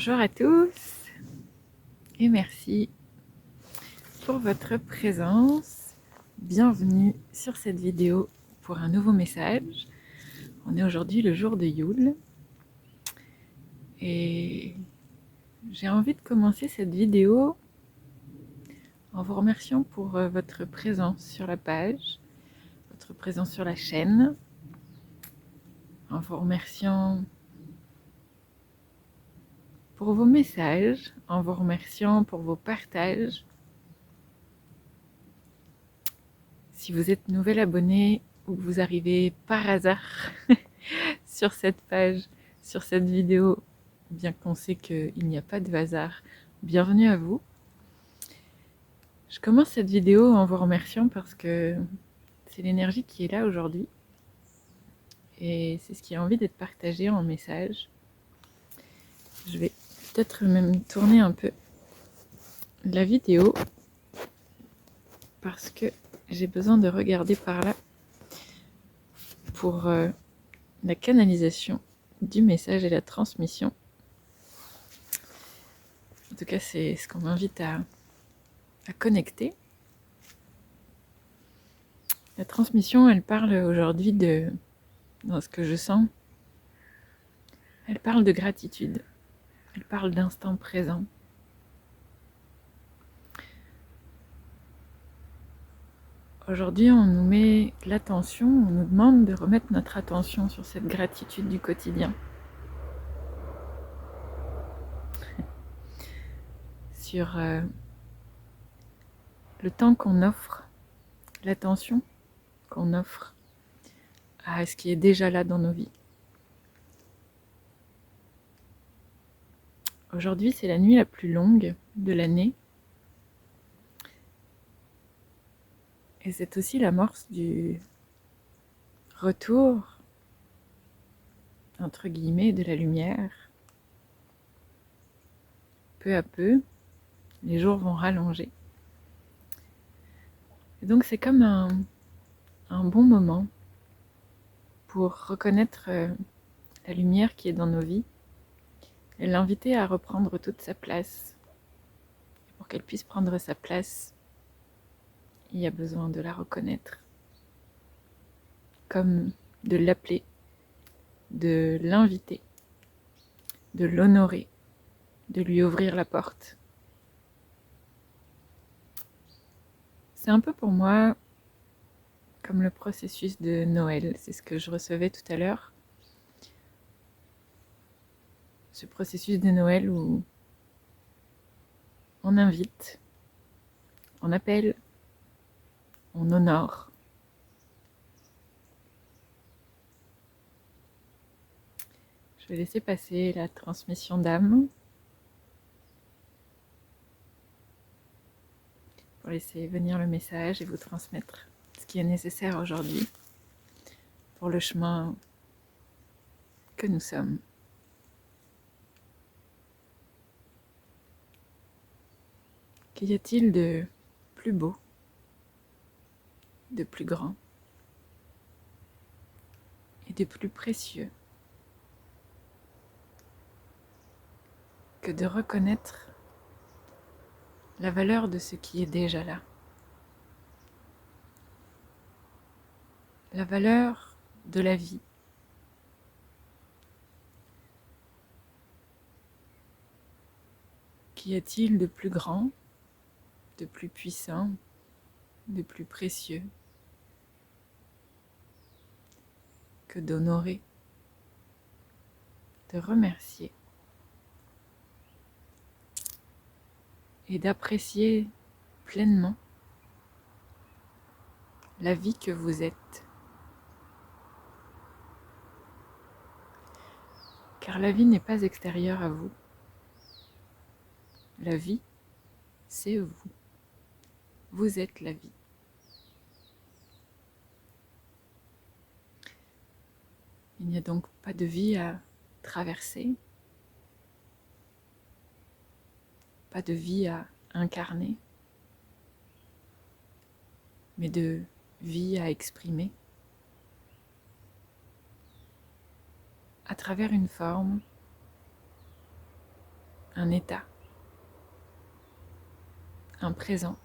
Bonjour à tous et merci pour votre présence. Bienvenue sur cette vidéo pour un nouveau message. On est aujourd'hui le jour de Yule et j'ai envie de commencer cette vidéo en vous remerciant pour votre présence sur la page, votre présence sur la chaîne, en vous remerciant pour vos messages, en vous remerciant pour vos partages. Si vous êtes nouvel abonné ou que vous arrivez par hasard sur cette page, sur cette vidéo, bien qu'on sait qu'il n'y a pas de hasard, bienvenue à vous. Je commence cette vidéo en vous remerciant parce que c'est l'énergie qui est là aujourd'hui et c'est ce qui a envie d'être partagé en message. Je vais peut-être même tourner un peu la vidéo parce que j'ai besoin de regarder par là pour la canalisation du message et la transmission. En tout cas, c'est ce qu'on m'invite à connecter. La transmission, elle parle aujourd'hui dans ce que je sens, elle parle de gratitude, elle parle d'instant présent. Aujourd'hui, on nous met l'attention, on nous demande de remettre notre attention sur cette gratitude du quotidien. Sur le temps qu'on offre, l'attention qu'on offre à ce qui est déjà là dans nos vies. Aujourd'hui, c'est la nuit la plus longue de l'année. Et c'est aussi l'amorce du retour, entre guillemets, de la lumière. Peu à peu, les jours vont rallonger. Et donc c'est comme un bon moment pour reconnaître la lumière qui est dans nos vies et l'inviter à reprendre toute sa place. Et pour qu'elle puisse prendre sa place, il y a besoin de la reconnaître, comme de l'appeler, de l'inviter, de l'honorer, de lui ouvrir la porte. C'est un peu pour moi comme le processus de Noël, c'est ce que je recevais tout à l'heure. Ce processus de Noël où on invite, on appelle, on honore. Je vais laisser passer la transmission d'âme pour laisser venir le message et vous transmettre ce qui est nécessaire aujourd'hui pour le chemin que nous sommes. Qu'y a-t-il de plus beau, de plus grand et de plus précieux que de reconnaître la valeur de ce qui est déjà là. La valeur de la vie. Qu'y a-t-il de plus grand, de plus puissant, de plus précieux que d'honorer, de remercier et d'apprécier pleinement la vie que vous êtes. Car la vie n'est pas extérieure à vous. La vie, c'est vous. Vous êtes la vie. Il n'y a donc pas de vie à traverser, pas de vie à incarner, mais de vie à exprimer à travers une forme un état, un présent,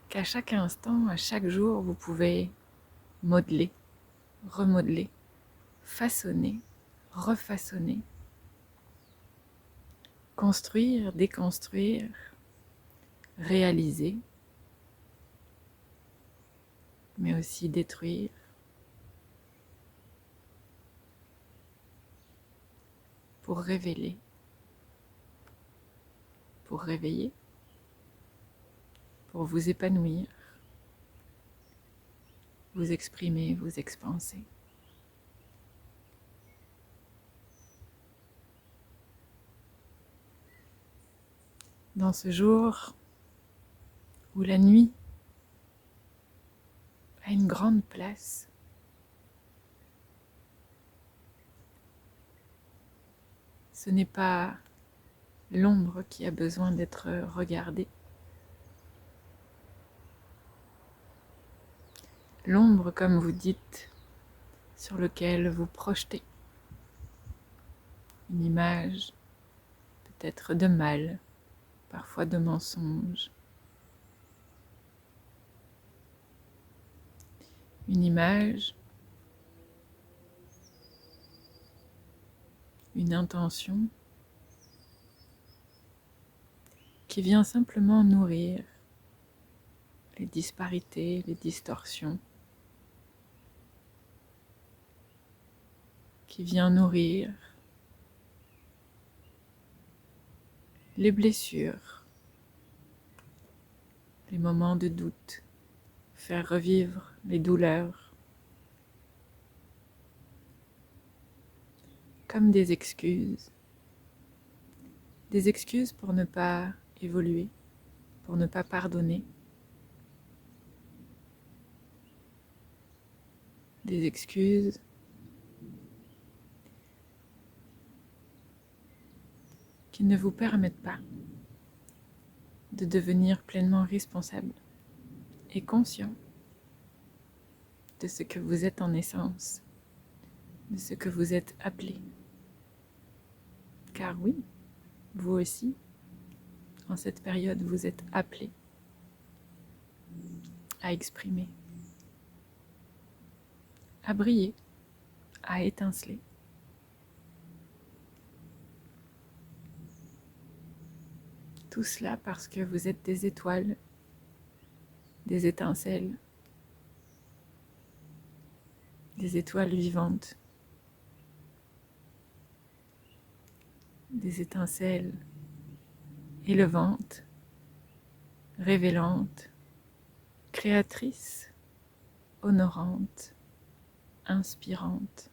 qu'à chaque instant, à chaque jour, vous pouvez modeler, remodeler, façonner, refaçonner, construire, déconstruire, réaliser, mais aussi détruire, pour révéler, pour réveiller, pour vous épanouir, vous exprimer, vous expanser. Dans ce jour où la nuit a une grande place, ce n'est pas l'ombre qui a besoin d'être regardée. L'ombre, comme vous dites, sur lequel vous projetez une image, peut-être de mal, parfois de mensonge. Une image, une intention qui vient simplement nourrir les disparités, les distorsions, qui vient nourrir les blessures, les moments de doute, faire revivre les douleurs comme des excuses pour ne pas évoluer, pour ne pas pardonner, des excuses qui ne vous permettent pas de devenir pleinement responsable et conscient de ce que vous êtes en essence, de ce que vous êtes appelé. Car oui, vous aussi, en cette période, vous êtes appelé à exprimer, à briller, à étinceler. Tout cela parce que vous êtes des étoiles, des étincelles, des étoiles vivantes, des étincelles élevantes, révélantes, créatrices, honorantes, inspirantes.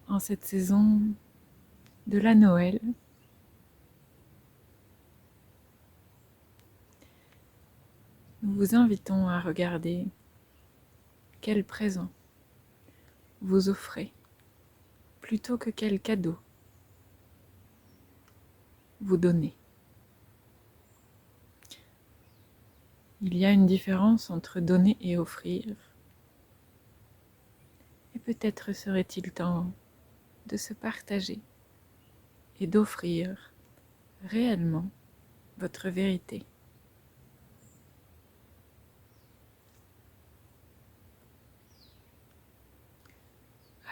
En cette saison de la Noël, nous vous invitons à regarder quel présent vous offrez plutôt que quel cadeau vous donnez. Il y a une différence entre donner et offrir. Et peut-être serait-il temps de se partager et d'offrir réellement votre vérité.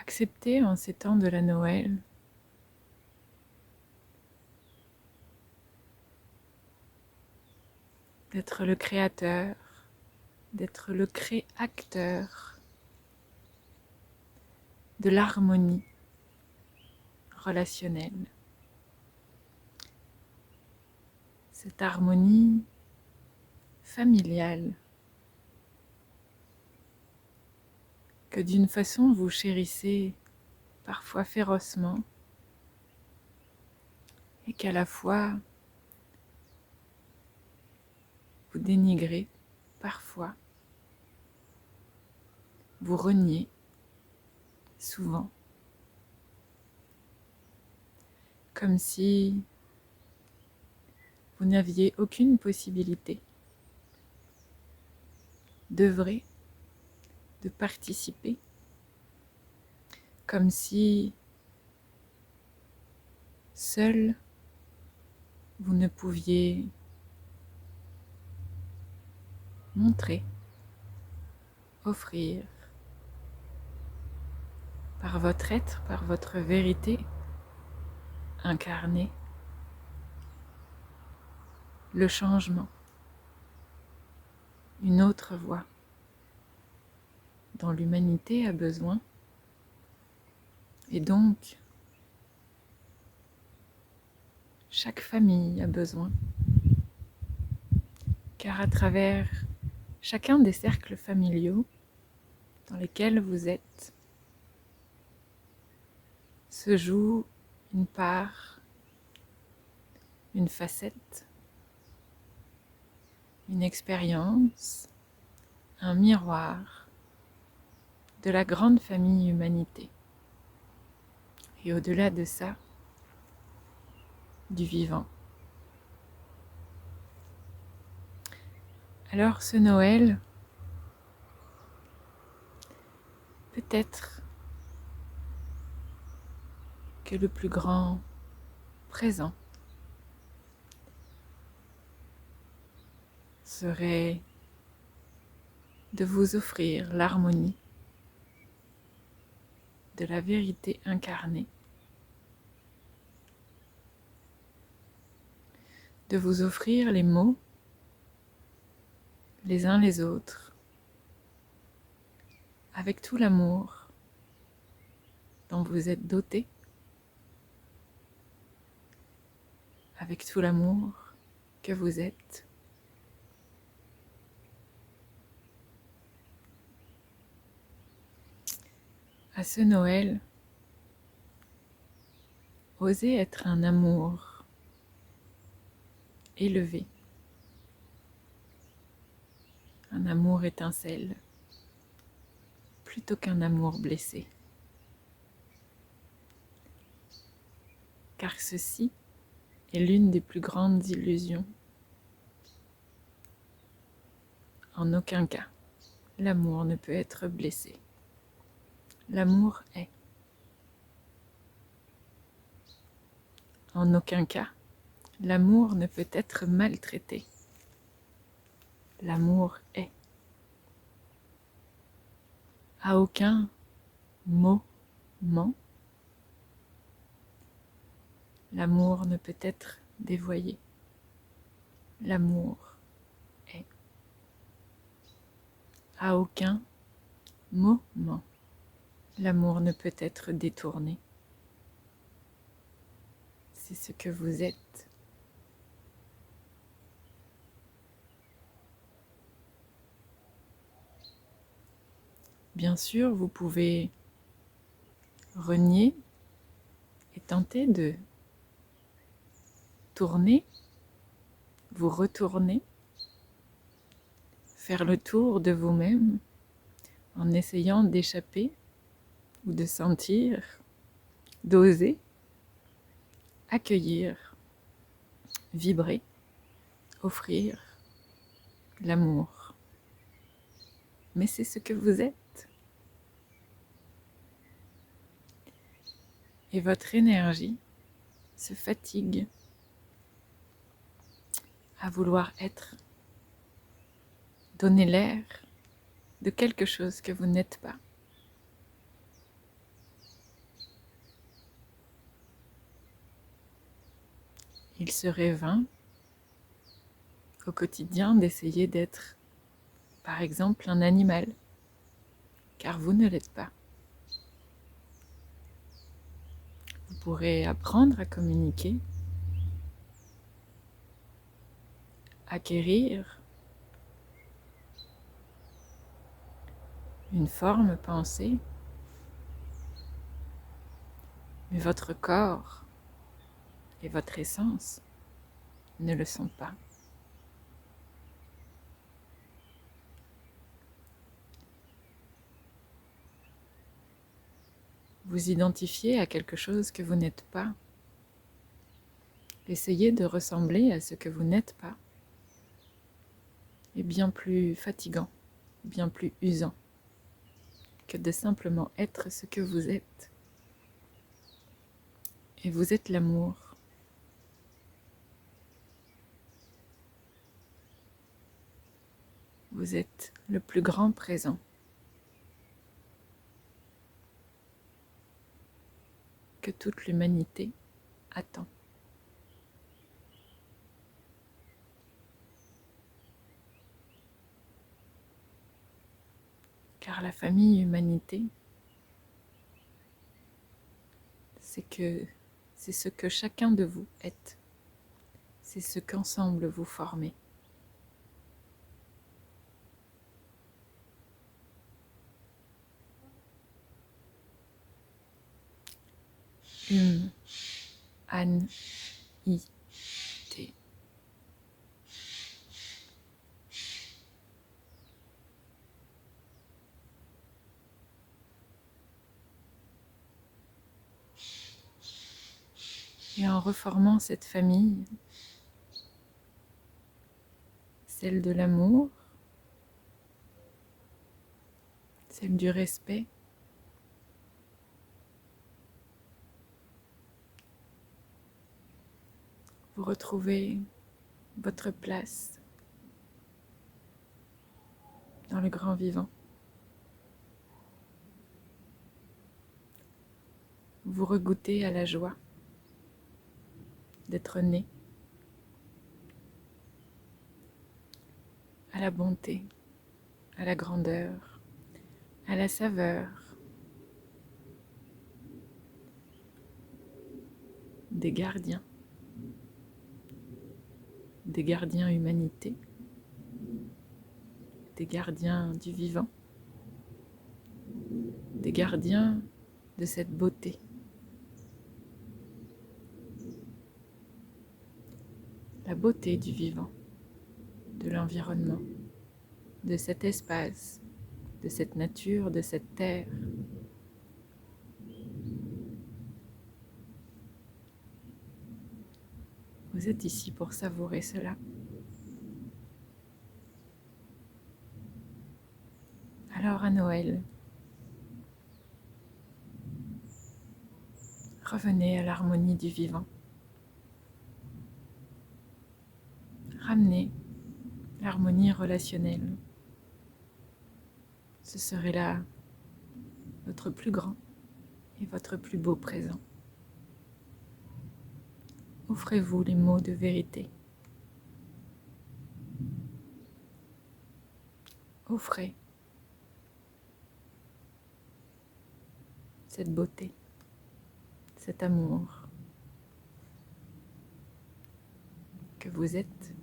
Acceptez en ces temps de la Noël d'être le créateur, d'être le créateur de l'harmonie relationnelle. Cette harmonie familiale que d'une façon vous chérissez parfois férocement et qu'à la fois vous dénigrez parfois, vous reniez souvent, comme si vous n'aviez aucune possibilité d'œuvrer, de participer comme si seul vous ne pouviez montrer, offrir, par votre être, par votre vérité incarnée, le changement, une autre voie dont l'humanité a besoin, et donc chaque famille a besoin, car à travers chacun des cercles familiaux dans lesquels vous êtes se joue une part, une facette, une expérience, un miroir de la grande famille humanité. Et au-delà de ça, du vivant. Alors ce Noël, peut-être que le plus grand présent serait de vous offrir l'harmonie de la vérité incarnée, de vous offrir les mots les uns les autres, avec tout l'amour dont vous êtes dotés, avec tout l'amour que vous êtes. À ce Noël, osez être un amour élevé, un amour étincelle, plutôt qu'un amour blessé. Car ceci est l'une des plus grandes illusions. En aucun cas, l'amour ne peut être blessé. L'amour est. En aucun cas, l'amour ne peut être maltraité. L'amour est. À aucun moment, l'amour ne peut être dévoyé. L'amour est. À aucun moment, l'amour ne peut être détourné. C'est ce que vous êtes. Bien sûr, vous pouvez renier et tenter de tourner, vous retourner, faire le tour de vous-même en essayant d'échapper ou de sentir, d'oser, accueillir, vibrer, offrir l'amour. Mais c'est ce que vous êtes. Et votre énergie se fatigue à vouloir être, donner l'air de quelque chose que vous n'êtes pas. Il serait vain au quotidien d'essayer d'être, par exemple, un animal, car vous ne l'êtes pas. Vous pourrez apprendre à communiquer, acquérir une forme pensée, mais votre corps et votre essence ne le sont pas. Vous identifiez à quelque chose que vous n'êtes pas. Essayez de ressembler à ce que vous n'êtes pas est bien plus fatigant, bien plus usant que de simplement être ce que vous êtes. Et vous êtes l'amour. Vous êtes le plus grand présent. Que toute l'humanité attend. Car la famille humanité, c'est ce que chacun de vous est. C'est ce qu'ensemble vous formez. Humanité. Et en reformant cette famille, celle de l'amour, celle du respect, vous retrouvez votre place dans le grand vivant. Vous regoutez à la joie d'être né, à la bonté, à la grandeur, à la saveur des gardiens humanité, des gardiens du vivant, des gardiens de cette beauté. La beauté du vivant, de l'environnement, de cet espace, de cette nature, de cette terre. Vous êtes ici pour savourer cela. Alors à Noël, revenez à l'harmonie du vivant. Ramenez l'harmonie relationnelle. Ce serait là votre plus grand et votre plus beau présent. Offrez-vous les mots de vérité. Offrez cette beauté, cet amour que vous êtes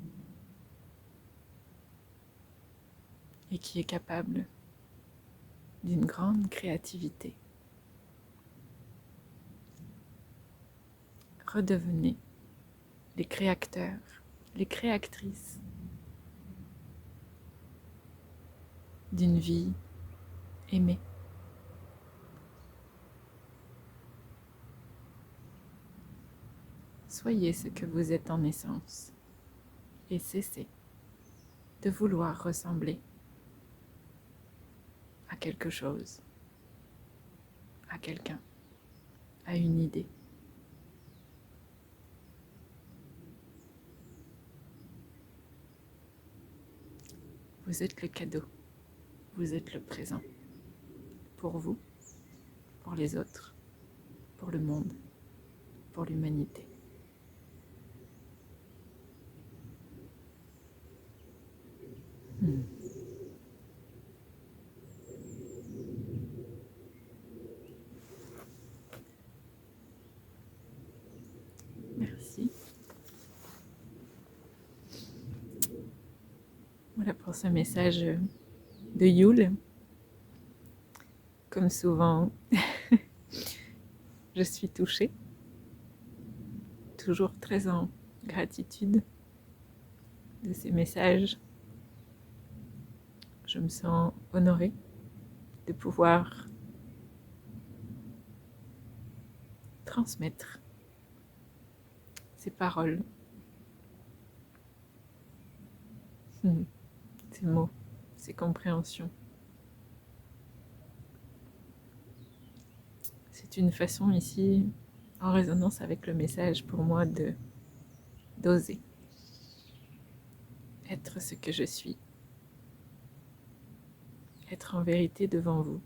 et qui est capable d'une grande créativité. Redevenez les créateurs, les créatrices d'une vie aimée. Soyez ce que vous êtes en essence et cessez de vouloir ressembler à quelque chose, à quelqu'un, à une idée. Vous êtes le cadeau, vous êtes le présent, pour vous, pour les autres, pour le monde, pour l'humanité. Merci. Voilà pour ce message de Yule. Comme souvent, je suis touchée, toujours très en gratitude de ces messages. Je me sens honorée de pouvoir transmettre ces paroles, ces mots, ces compréhensions. C'est une façon ici en résonance avec le message pour moi d'oser être ce que je suis, être en vérité devant vous.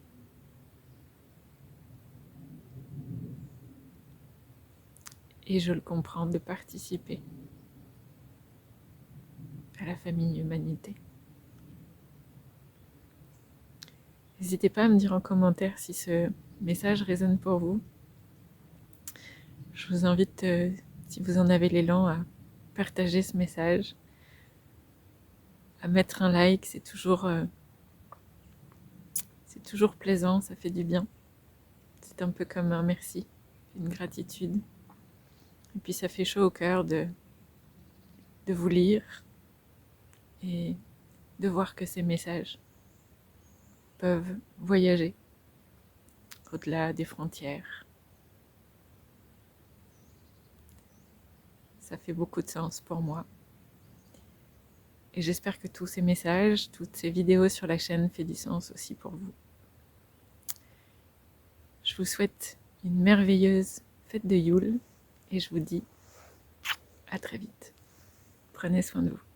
Et je le comprends, de participer à la famille humanité. N'hésitez pas à me dire en commentaire si ce message résonne pour vous. Je vous invite, si vous en avez l'élan, à partager ce message, à mettre un like, c'est toujours plaisant, ça fait du bien. C'est un peu comme un merci, une gratitude. Et puis ça fait chaud au cœur de vous lire et de voir que ces messages peuvent voyager au-delà des frontières. Ça fait beaucoup de sens pour moi. Et j'espère que tous ces messages, toutes ces vidéos sur la chaîne font du sens aussi pour vous. Je vous souhaite une merveilleuse fête de Yule et je vous dis à très vite. Prenez soin de vous.